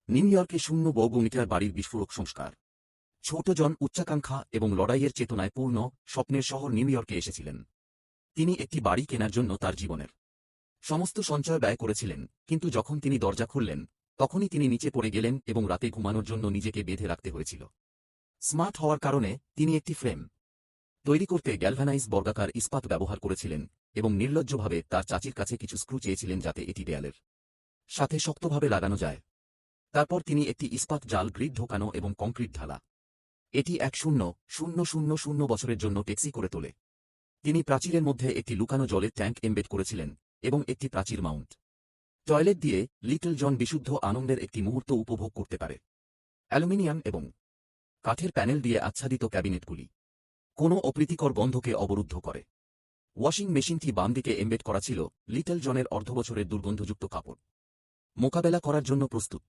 New ইয়র্কে 0 বর্গমিটার বাড়ির বিস্ফোরক সংস্কার। ছোট জন উচ্চাকাঙ্ক্ষা এবং লড়াইয়ের চেতনায় পূর্ণ স্বপ্নের শহর নিউ ইয়র্কে এসেছিলেন। তিনি একটি বাড়ি কেনার জন্য তার জীবনের সমস্ত সঞ্চয় ব্যয় করেছিলেন, কিন্তু যখন তিনি দরজা খুললেন তখনই তিনি নিচে পড়ে গেলেন এবং রাতে ঘুমানোর জন্য নিজেকে বেঁধে রাখতে হয়েছিল। স্মার্ট হওয়ার কারণে তিনি একটি ফ্রেম তৈরি করতে গ্যালভানাইজ বর্গাকার ইস্পাত ব্যবহার করেছিলেন এবং নির্লজ্জভাবে তার চাচির কাছে কিছু স্ক্রু চেয়েছিলেন যাতে এটি দেয়ালের সাথে শক্তভাবে লাগানো যায়। তারপর তিনি একটি ইস্পাত জাল গ্রিড ঢোকানো এবং কংক্রিট ঢালা। এটি 10,000 বছরের জন্য টেক্সি করে তোলে। তিনি প্রাচীরের মধ্যে একটি লুকানো জলের ট্যাঙ্ক এমবেড করেছিলেন এবং একটি প্রাচীর মাউন্ট টয়লেট দিয়ে লিটল জন বিশুদ্ধ আনন্দের একটি মুহূর্ত উপভোগ করতে পারে। অ্যালুমিনিয়াম এবং কাঠের প্যানেল দিয়ে আচ্ছাদিত ক্যাবিনেটগুলি কোনো অপ্রীতিকর গন্ধকে অবরুদ্ধ করে। ওয়াশিং মেশিনটি বাম দিকে এমবেড করা ছিল, লিটল জনের অর্ধবছরের দুর্গন্ধযুক্ত কাপড় মোকাবেলা করার জন্য প্রস্তুত।